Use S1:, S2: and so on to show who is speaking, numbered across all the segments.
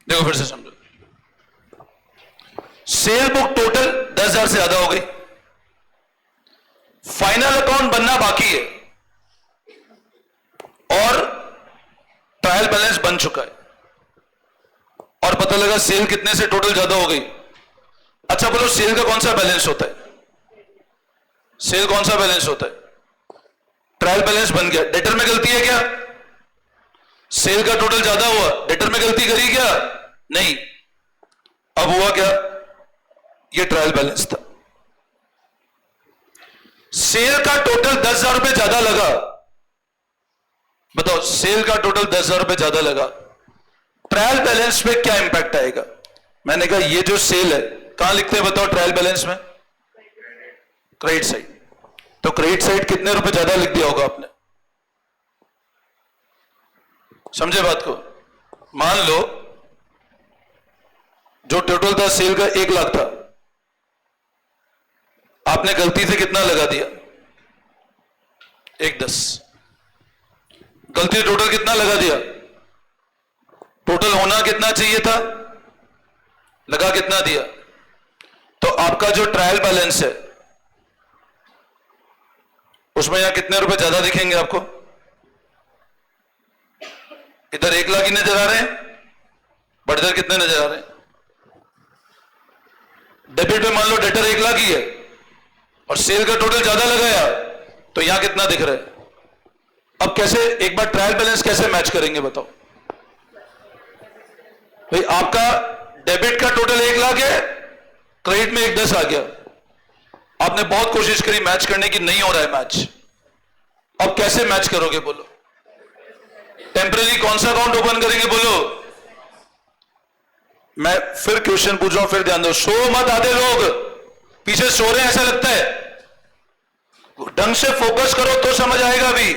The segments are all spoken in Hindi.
S1: देखो फिर से समझो, सेल बुक टोटल 10,000 से ज्यादा हो गई, फाइनल अकाउंट बनना बाकी है और ट्रायल बैलेंस बन चुका है, और पता लगा सेल कितने से टोटल ज्यादा हो गई। अच्छा बोलो, सेल का कौन सा बैलेंस होता है? सेल कौन सा बैलेंस होता है? ट्रायल बैलेंस बन गया। डेटर में गलती है क्या? सेल का टोटल ज्यादा हुआ, डेटर में गलती करी क्या? नहीं। अब हुआ क्या? ये ट्रायल बैलेंस था। सेल का टोटल 10,000 रुपए ज्यादा लगा। बताओ, सेल का टोटल 10,000 रुपए ज्यादा लगा, ट्रायल बैलेंस पे क्या इंपैक्ट आएगा? मैंने कहा ये जो सेल है कहां लिखते हैं बताओ ट्रायल बैलेंस में? Credit side. तो क्रेडिट साइड कितने रुपए ज्यादा लिख दिया होगा आपने? समझे बात को? मान लो जो टोटल था सेल का 1 लाख था, आपने गलती से कितना लगा दिया? 1,10,। गलती से टोटल कितना लगा दिया? टोटल होना कितना चाहिए था, लगा कितना दिया? तो आपका जो ट्रायल बैलेंस है उसमें यहां कितने रुपए ज्यादा दिखेंगे आपको? इधर 1 लाख ही नजर आ रहे हैं, बट इधर कितने नजर आ रहे हैं? डेबिट में मान लो डेटर 1 लाख ही है और सेल का टोटल ज्यादा लगाया, तो यहां कितना दिख रहा है? अब कैसे एक बार ट्रायल बैलेंस कैसे मैच करेंगे बताओ भाई? आपका डेबिट का टोटल 1 लाख है, क्रेडिट में 1,10 आ गया, आपने बहुत कोशिश करी मैच करने की, नहीं हो रहा है मैच। अब कैसे मैच करोगे बोलो? टेम्परेरी कौन सा अकाउंट ओपन करेंगे बोलो? मैं फिर क्वेश्चन पूछ रहा हूं, फिर ध्यान दो, सो मत आधे लोग पीछे सो रहे हैं ऐसा लगता है, ढंग से फोकस करो तो समझ आएगा। भी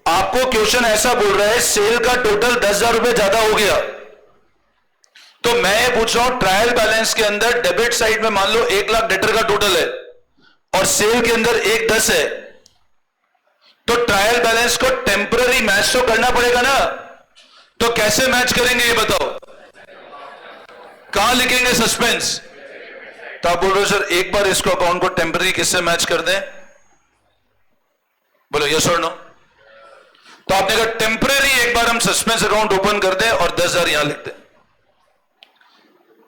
S1: आपको क्वेश्चन ऐसा बोल रहा है सेल का टोटल 10,000 रुपए ज्यादा हो गया, तो मैं ये पूछ रहा हूं ट्रायल बैलेंस के अंदर डेबिट साइड में मान लो 1 लाख डेटर का टोटल है और सेल के अंदर 1,10 है, तो ट्रायल बैलेंस को टेम्पररी मैच तो करना पड़ेगा ना। तो कैसे मैच करेंगे ये बताओ? कहां लिखेंगे सस्पेंस? तो आप बोल रहे हो सर एक बार इसको अकाउंट को टेम्पररी किससे मैच कर दें? बोलो यस और नो। तो आपने कहा टेम्पररी एक बार हम सस्पेंस अकाउंट ओपन कर दें और 10,000 यहां लिख दें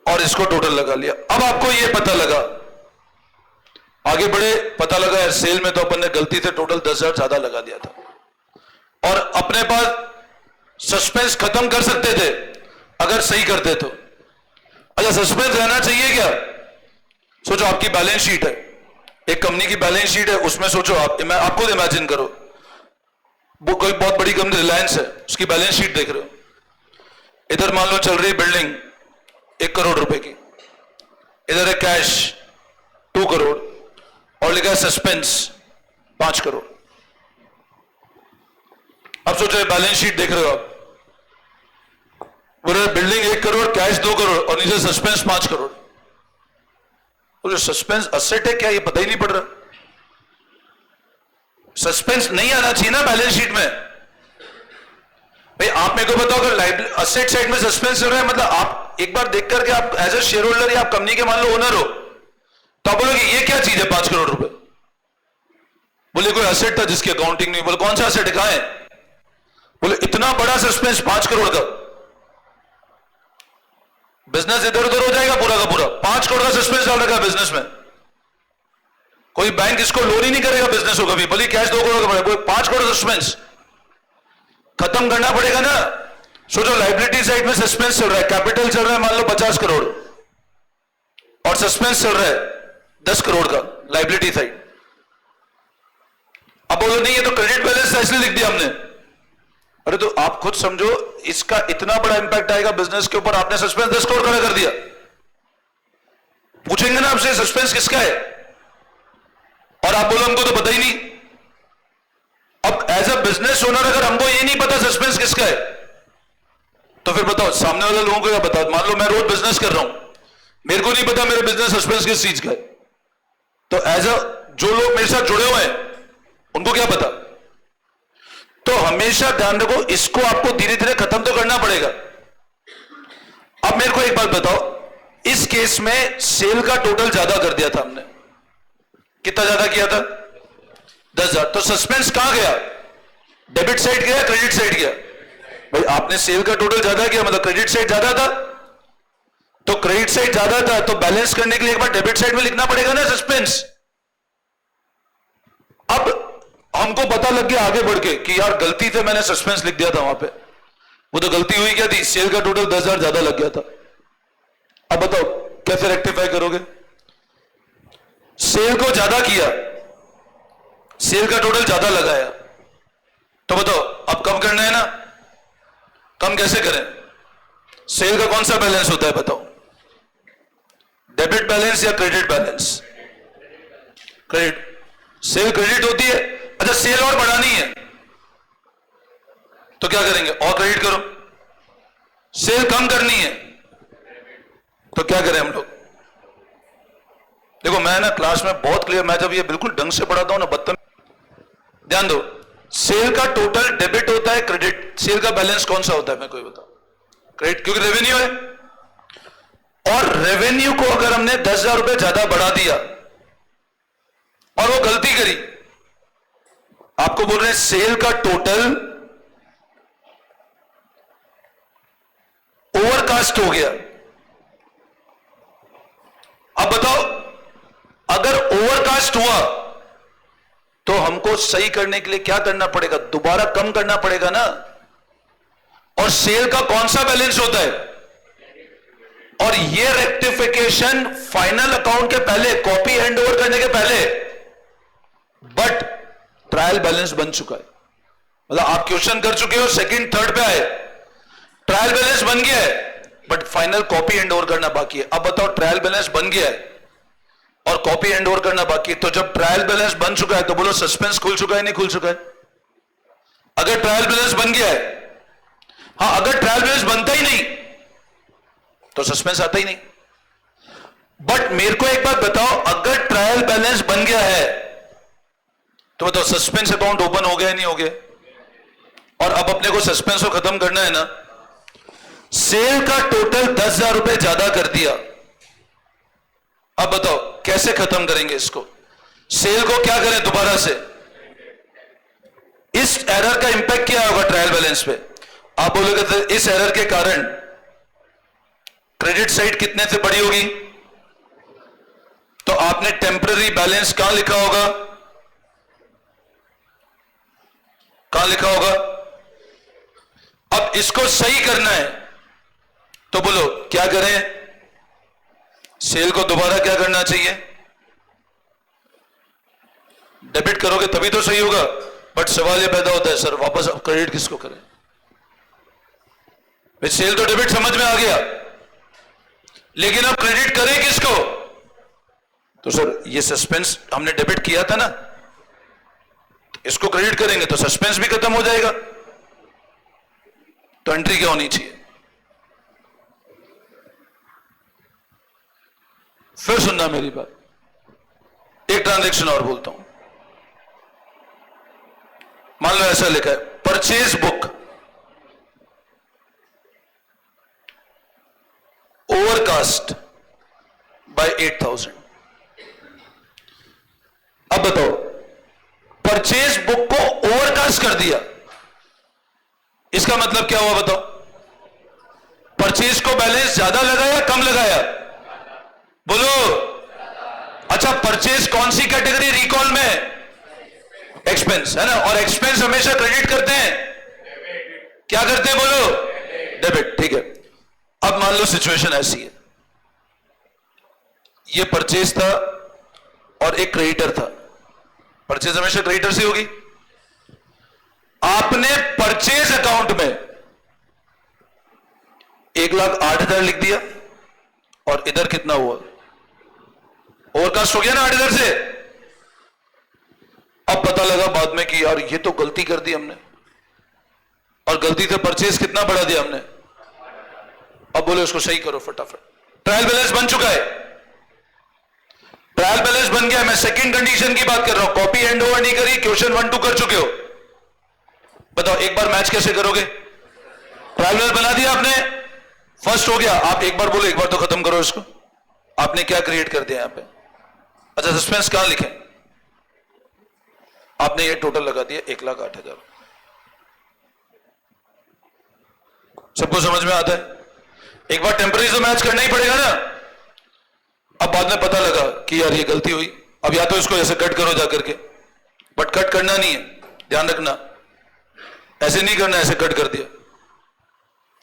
S1: और इसको टोटल लगा लिया। अब आपको यह पता लगा, आगे बढ़े, पता लगा है सेल में तो अपन ने गलती से टोटल 10,000 ज्यादा लगा दिया था, और अपने पास सस्पेंस खत्म कर सकते थे अगर सही करते तो। अच्छा सस्पेंस रहना चाहिए क्या? सोचो आपकी बैलेंस शीट है, एक कंपनी की बैलेंस शीट है, उसमें सोचो आप खुद इमेजिन करो, वो कोई बहुत बड़ी कंपनी रिलायंस है, उसकी बैलेंस शीट देख रहे हो, इधर मान लो चल रही बिल्डिंग 1 करोड़ रुपए की, इधर है कैश 2 करोड़ और लिखा है सस्पेंस 5 करोड़। अब सोचो बैलेंस शीट देख रहे हो आप, बोले बिल्डिंग 1 करोड़, कैश 2 करोड़ और नीचे सस्पेंस 5 करोड़। बोले सस्पेंस असेट है क्या, ये पता ही नहीं पड़ रहा। सस्पेंस नहीं आना चाहिए ना बैलेंस शीट में भाई। आप मेरे को बताओ अगर असेट साइड में सस्पेंस चल रहा है, मतलब आप एक बार देख करके आप एज ए शेयर होल्डर या आप कंपनी के मान लो ओनर हो, तो आप बोलोगे ये क्या चीज है 5 करोड़ रुपए? बोले कोई असेट था जिसकी अकाउंटिंग नहीं। बोले कौन सा असेट है, कहां है? बोले इतना बड़ा सस्पेंस 5 करोड़ का, बिजनेस इधर उधर हो जाएगा पूरा का पूरा। 5 करोड़ का सस्पेंस डाल रखा बिजनेस में, कोई बैंक इसको लोन ही नहीं करेगा बिजनेस को कभी, भले कैश 2 करोड़ का पड़ेगा, 5 करोड़ सस्पेंस खत्म करना पड़ेगा ना। सोचो लाइबिलिटी साइड में सस्पेंस चल रहा है, कैपिटल चल रहा है मान लो 50 करोड़ और सस्पेंस चल रहा है 10 करोड़ का लाइबिलिटी साइड। अब बोलो नहीं ये तो क्रेडिट बैलेंस इसलिए लिख दिया हमने। अरे तो आप खुद समझो, इसका इतना बड़ा इंपैक्ट आएगा बिजनेस के ऊपर, आपने सस्पेंस 10 करोड़ खड़ा कर दिया। पूछेंगे ना आपसे सस्पेंस किसका है, और आप बोलो हमको तो पता ही नहीं। अब एज अ बिजनेस ओनर अगर हमको ये नहीं पता सस्पेंस किसका है, तो फिर बताओ सामने वाले लोगों को क्या पता? मान लो मैं रोज बिजनेस कर रहा हूं, मेरे को नहीं पता मेरा बिजनेस सस्पेंस किस चीज का है, तो एज अ जो लोग मेरे साथ जुड़े हुए हैं उनको क्या पता? तो हमेशा ध्यान रखो, इसको आपको धीरे धीरे खत्म तो करना पड़ेगा। मेरे को एक बात बताओ, इस केस में सेल का टोटल ज्यादा कर दिया था हमने, कितना ज्यादा किया था? 10,000। तो सस्पेंस कहां गया? डेबिट साइड गया, क्रेडिट साइड गया? भाई आपने सेल का टोटल ज्यादा किया, मतलब क्रेडिट साइड ज्यादा था। तो क्रेडिट साइड ज्यादा था तो बैलेंस करने के लिए एक बार डेबिट साइड में लिखना पड़ेगा ना सस्पेंस। अब हमको पता लग गया आगे बढ़ के कि यार गलती से मैंने सस्पेंस लिख दिया था वहां पे। वो तो गलती हुई क्या थी? सेल का टोटल 10,000 ज्यादा लग गया था। अब बताओ कैसे रेक्टिफाई करोगे? सेल को ज्यादा किया, सेल का टोटल ज्यादा लगाया, तो बताओ अब कम करना है ना? कम कैसे करें? सेल का कौन सा बैलेंस होता है बताओ? डेबिट बैलेंस या credit balance? Credit. Cell credit होती है। अच्छा सेल और बढ़ानी है तो क्या करेंगे? और क्रेडिट करो। सेल कम करनी है तो क्या करें हम लोग? देखो मैं ना क्लास में बहुत क्लियर, मैं जब ये बिल्कुल ढंग से पढ़ाता हूं ना बदतमीज। ध्यान दो, सेल का टोटल डेबिट होता है, क्रेडिट। सेल का बैलेंस कौन सा होता है? मैं कोई बताओ? क्रेडिट, क्योंकि रेवेन्यू है। और रेवेन्यू को अगर हमने 10,000 रुपए ज्यादा बढ़ा दिया और वो गलती करी, आपको बोल रहे हैं सेल का टोटल ओवरकास्ट हो गया। अब बताओ अगर ओवरकास्ट हुआ तो हमको सही करने के लिए क्या करना पड़ेगा? दोबारा कम करना पड़ेगा ना। और सेल का कौन सा बैलेंस होता है? और ये रेक्टिफिकेशन फाइनल अकाउंट के पहले, कॉपी हैंड ओवर करने के पहले, बट ट्रायल बैलेंस बन चुका है। मतलब आप क्वेश्चन कर चुके हो, सेकंड थर्ड पे आए, ट्रायल बैलेंस बन गया है, but final copy hand over करना बाकी है। अब बताओ ट्रायल बैलेंस बन गया है और कॉपी हैंड ओवर करना बाकी है, तो जब ट्रायल बैलेंस बन चुका है तो बोलो सस्पेंस खुल चुका है नहीं खुल चुका है? अगर ट्रायल बैलेंस बन गया है, हाँ, अगर ट्रायल बैलेंस बनता ही नहीं तो सस्पेंस आता ही नहीं। बट मेरे को एक बात बताओ, अगर ट्रायल बैलेंस बन गया है तो बताओ सस्पेंस अकाउंट ओपन हो गया नहीं हो गया? और अब अपने को सस्पेंस को खत्म करना है ना। सेल का टोटल 10,000 रुपए ज्यादा कर दिया, अब बताओ कैसे खत्म करेंगे इसको? सेल को क्या करें दोबारा से? इस एरर का इंपैक्ट क्या होगा ट्रायल बैलेंस पे? आप बोलोगे इस एरर के कारण क्रेडिट साइड कितने से बड़ी होगी? तो आपने टेम्पररी बैलेंस कहां लिखा होगा? कहां लिखा होगा? अब इसको सही करना है तो बोलो क्या करें? सेल को दोबारा क्या करना चाहिए? डेबिट करोगे तभी तो सही होगा। बट सवाल ये पैदा होता है सर वापस अब क्रेडिट किसको करें? सेल तो डेबिट समझ में आ गया, लेकिन अब क्रेडिट करें किसको? तो सर ये सस्पेंस हमने डेबिट किया था ना, इसको क्रेडिट करेंगे तो सस्पेंस भी खत्म हो जाएगा। तो एंट्री क्या होनी चाहिए? फिर सुनना मेरी बात, एक ट्रांजैक्शन और बोलता हूं। मान लो ऐसा लिखा है, परचेज बुक ओवरकास्ट बाय 8,000। अब बताओ परचेज बुक को ओवरकास्ट कर दिया, इसका मतलब क्या हुआ बताओ? परचेज को बैलेंस ज्यादा लगाया कम लगाया? बोलो। अच्छा परचेज कौन सी कैटेगरी रिकॉल में? एक्सपेंस है ना, और एक्सपेंस हमेशा क्रेडिट करते हैं, क्या करते हैं बोलो? डेबिट। ठीक है, अब मान लो सिचुएशन ऐसी है, ये परचेज था और एक क्रेडिटर था। परचेज हमेशा क्रेडिटर से होगी। आपने परचेज अकाउंट में 1,08,000 लिख दिया और इधर कितना हुआ? ओवरकास्ट हो गया ना 8,000 से। अब पता लगा बाद में कि यार ये तो गलती कर दी हमने, और गलती से परचेज कितना बढ़ा दिया हमने। अब बोले उसको सही करो फटाफट। ट्रायल बैलेंस बन चुका है, ट्रायल बैलेंस बन गया। मैं सेकंड कंडीशन की बात कर रहा हूं, कॉपी हैंड ओवर नहीं करी, क्वेश्चन 1 2 कर चुके हो। बताओ एक बार मैच कैसे करोगे? ट्रायल बैलेंस बना दिया आपने, फर्स्ट हो गया, आप एक बार बोलो, एक बार तो खत्म करो इसको। आपने क्या क्रिएट कर दिया यहां पे? अच्छा, सस्पेंस कहां लिखे? आपने ये टोटल लगा दिया 1,08,000। सबको समझ में आता है? एक बार टेम्परेरी तो मैच करना ही पड़ेगा ना। अब बाद में पता लगा कि यार ये गलती हुई, अब या तो इसको ऐसे कट करो जाकर के, बट कट करना नहीं है, ध्यान रखना, ऐसे नहीं करना, ऐसे कट कर दिया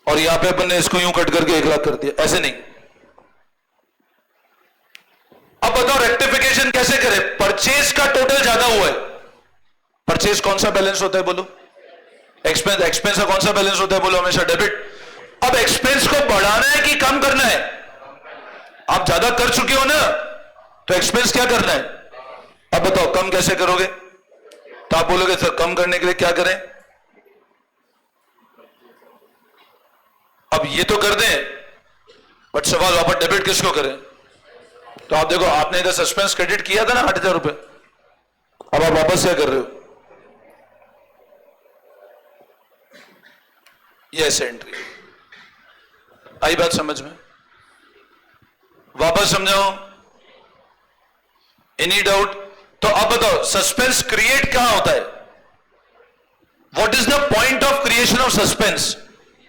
S1: और यहां पे अपन ने इसको यूं कट करके 1,00,000 कर दिया, ऐसे नहीं। अब बताओ रेक्टिफिकेशन कैसे करें? परचेज का टोटल ज्यादा हुआ है। परचेज कौन सा बैलेंस होता है बोलो? एक्सपेंस। एक्सपेंस का कौन सा बैलेंस होता है बोलो? हमेशा डेबिट। अब एक्सपेंस को बढ़ाना है कि कम करना है? आप ज्यादा कर चुके हो ना, तो एक्सपेंस क्या करना है? अब बताओ कम कैसे करोगे? तो आप बोलोगे सर कम करने के लिए क्या करें? अब ये तो कर दें, बट सवाल वापस डेबिट किसको करें? तो आप देखो, आपने इधर सस्पेंस क्रेडिट किया था ना 8,000 रुपए, अब आप वापस क्या कर रहे हो? ये ऐसे एंट्री। आई बात समझ में? वापस समझाओ, एनी डाउट? तो अब बताओ सस्पेंस क्रिएट कहां होता है? What is the point of creation of suspense?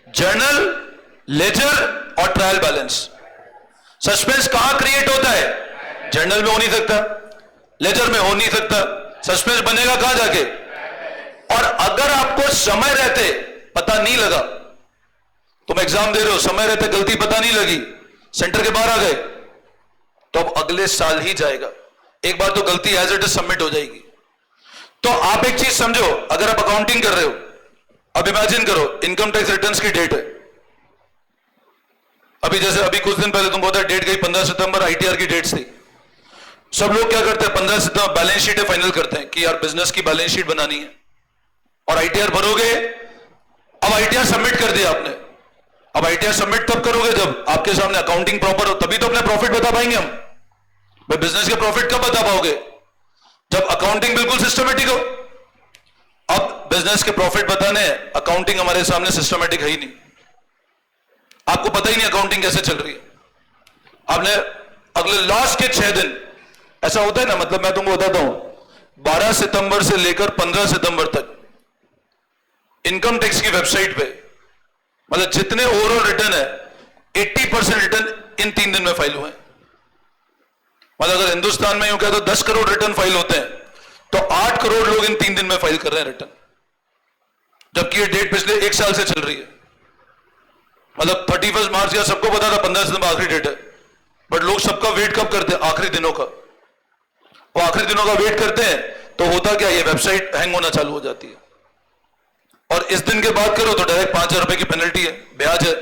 S1: Journal, ledger और ट्रायल बैलेंस। सस्पेंस कहां क्रिएट होता है? जर्नल में हो नहीं सकता, लेजर में हो नहीं सकता, सस्पेंस बनेगा कहां जाके? और अगर आपको समय रहते पता नहीं लगा, तुम एग्जाम दे रहे हो, समय रहते गलती पता नहीं लगी, सेंटर के बाहर आ गए, तो अब अगले साल ही जाएगा। एक बार तो गलती एज इट इज सबमिट हो जाएगी। तो आप एक चीज समझो, अगर आप अकाउंटिंग कर रहे हो, अब इमेजिन करो इनकम टैक्स रिटर्न्स की डेट है, अभी जैसे अभी कुछ दिन पहले तुमको पता है डेट गई 15 सितंबर, आईटीआर की डेट थी। सब लोग क्या करते हैं, 15 सितंबर बैलेंस शीट फाइनल करते हैं कि यार बिजनेस की बैलेंस शीट बनानी है और आईटीआर भरोगे। अब आईटीआर सबमिट कर दिया आपने, अब आईटीआर सबमिट तब करोगे जब आपके सामने अकाउंटिंग प्रॉपर हो, तभी तो अपने प्रॉफिट बता पाएंगे हम। भाई बिजनेस के प्रॉफिट कब बता पाओगे? जब अकाउंटिंग बिल्कुल सिस्टमेटिक हो। अब बिजनेस के प्रॉफिट बताने अकाउंटिंग हमारे सामने सिस्टमेटिक है ही नहीं, आपको पता ही नहीं अकाउंटिंग कैसे चल रही है। आपने अगले लास्ट के 6 दिन ऐसा होता है ना, मतलब मैं तुमको बताता हूं, 12 सितंबर से लेकर 15 सितंबर तक इनकम टैक्स की वेबसाइट पे मतलब जितने ओवरऑल रिटर्न है 80% रिटर्न इन 3 दिन में फाइल हुए हैं। मतलब अगर हिंदुस्तान में यूं कहते तो 10 करोड़ रिटर्न फाइल होते हैं, तो 8 करोड़ लोग इन 3 दिन में फाइल कर रहे हैं रिटर्न, जबकि ये डेट पिछले 1 साल से चल रही है। मतलब 31 मार्च या सबको पता था 15 सितंबर आखिरी डेट है, बट लोग सबका वेट कब करते हैं? आखिरी दिनों का। वो आखिरी दिनों का वेट करते हैं तो होता क्या, ये वेबसाइट हैंग होना चालू हो जाती है और इस दिन के बाद करो तो डायरेक्ट 5,000 रुपए की पेनल्टी है, ब्याज है,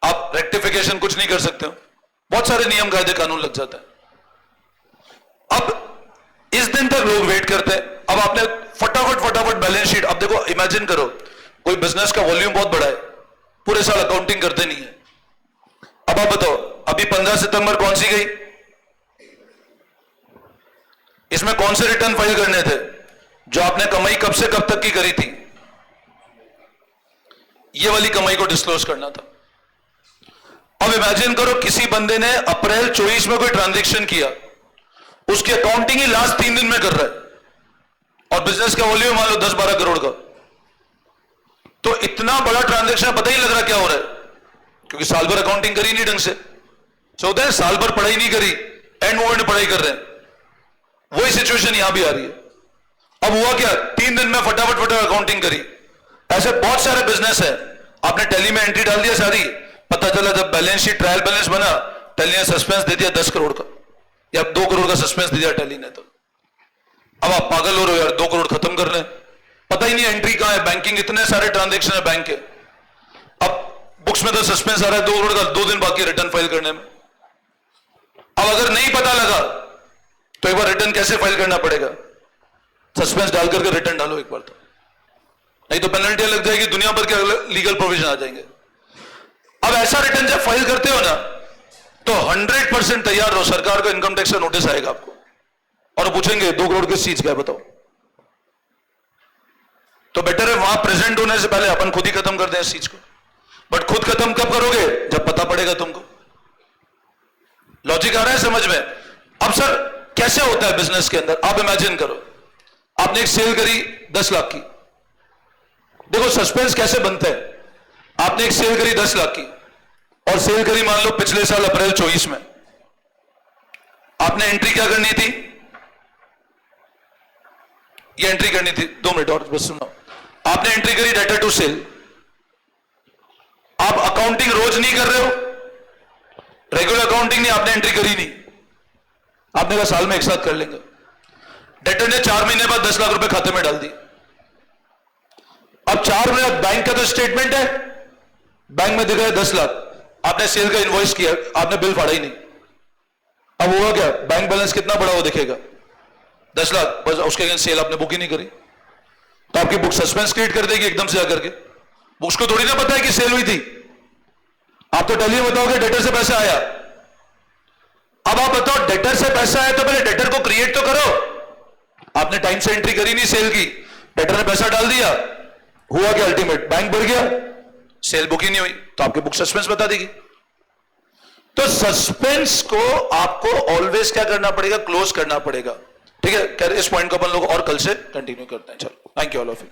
S1: आप रेक्टिफिकेशन कुछ नहीं कर सकते हो, बहुत सारे नियम कायदे कानून लग जाता है। अब इस दिन तक लोग वेट करते हैं। अब आपने फटाफट बैलेंस शीट, अब देखो इमेजिन करो कोई बिजनेस का वॉल्यूम बहुत बड़ा है, पूरे साल अकाउंटिंग करते नहीं है। अब आप बताओ अभी 15 सितंबर कौन सी गई, इसमें कौन से रिटर्न फाइल करने थे? जो आपने कमाई कब से कब तक की करी थी, ये वाली कमाई को डिस्क्लोज करना था। अब इमेजिन करो किसी बंदे ने अप्रैल 24 में कोई ट्रांजैक्शन किया, उसकी अकाउंटिंग ही लास्ट 3 दिन में कर रहा है और बिजनेस का वॉल्यूम मान लो 10-12 करोड़ का, तो इतना बड़ा ट्रांजैक्शन पता ही लग रहा क्या हो रहा है, क्योंकि साल भर अकाउंटिंग करी नहीं ढंग से। होता है साल भर पढ़ाई नहीं करी, एंड मोमेंट में पढ़ाई कर रहे हैं, वही सिचुएशन यहां भी आ रही है। अब हुआ क्या, 3 दिन में फटाफट अकाउंटिंग करी। ऐसे बहुत सारे बिजनेस है, आपने टैली में एंट्री डाल दिया सारी, पता चला जब बैलेंस शीट ट्रायल बैलेंस बना, टैली ने सस्पेंस दे दिया 10 करोड़ का या 2 करोड़ का सस्पेंस दे दिया टैली ने। तो अब आप पागल हो रहे हो यार, 2 करोड़ खत्म कर रहे हैं, पता ही नहीं एंट्री कहां है, बैंकिंग इतने सारे ट्रांजेक्शन है बैंक के, अब बुक्स में तो सस्पेंस आ रहा है 2 करोड़ का, 2 दिन बाकी रिटर्न फाइल करने में। अब अगर नहीं पता लगा तो एक बार रिटर्न कैसे फाइल करना पड़ेगा, सस्पेंस डाल करके रिटर्न डालो एक बार, तो नहीं तो पेनल्टी लग जाएगी, दुनिया भर के लीगल प्रोविजन आ जाएंगे। अब ऐसा रिटर्न जब फाइल करते हो ना, तो 100% तैयार रहो, सरकार का इनकम टैक्स का नोटिस आएगा आपको और पूछेंगे 2 करोड़ किस चीज का है बताओ। तो बेटर है वहां प्रेजेंट होने से पहले अपन खुद ही खत्म कर दें इस चीज को। बट खुद खत्म कब करोगे? जब पता पड़ेगा तुमको। लॉजिक आ रहा है समझ में? अब सर कैसे होता है बिजनेस के अंदर? आप इमेजिन करो, आपने एक सेल करी 10 लाख की। देखो सस्पेंस कैसे बनता है। आपने एक सेल करी 10 लाख की और सेल करी मान लो पिछले साल अप्रैल 24 में। आपने एंट्री क्या करनी थी? ये एंट्री करनी थी, 2 मिनट और बस सुनो। आपने एंट्री करी डेटर टू सेल। आप अकाउंटिंग रोज नहीं कर रहे हो, रेगुलर अकाउंटिंग नहीं, आपने एंट्री करी नहीं। आपने कहा साल में एक साथ कर लेंगे। डेटर ने 4 महीने बाद 10 लाख रुपए खाते में डाल दी। अब 4 महीने बैंक का तो स्टेटमेंट है, बैंक में दिखा है 10 लाख, आपने सेल का इनवॉइस किया, आपने बिल फाड़ा ही नहीं। अब हुआ क्या? बैंक बैलेंस कितना बड़ा हो दिखेगा? 10 लाख, बस उसके अगेंस्ट सेल आपने बुक ही नहीं करी, तो आपकी बुक सस्पेंस क्रिएट कर देगी एकदम से आकर के। उसको थोड़ी ना पता है कि सेल हुई थी। आप तो टैली बताओगे डेटर से पैसा आया। अब आप बताओ डेटर से पैसा आया तो पहले डेटर को क्रिएट तो करो। आपने टाइम से एंट्री करी नहीं सेल की, डेटर ने पैसा डाल दिया, हुआ क्या? अल्टीमेट बैंक भर गया, सेल बुक ही नहीं हुई, तो आपकी बुक सस्पेंस बता देगी। तो सस्पेंस को आपको ऑलवेज क्या करना पड़ेगा? क्लोज करना पड़ेगा। ठीक है, इस पॉइंट को अपन लोग और कल से कंटिन्यू करते हैं। चलो, thank you all of you.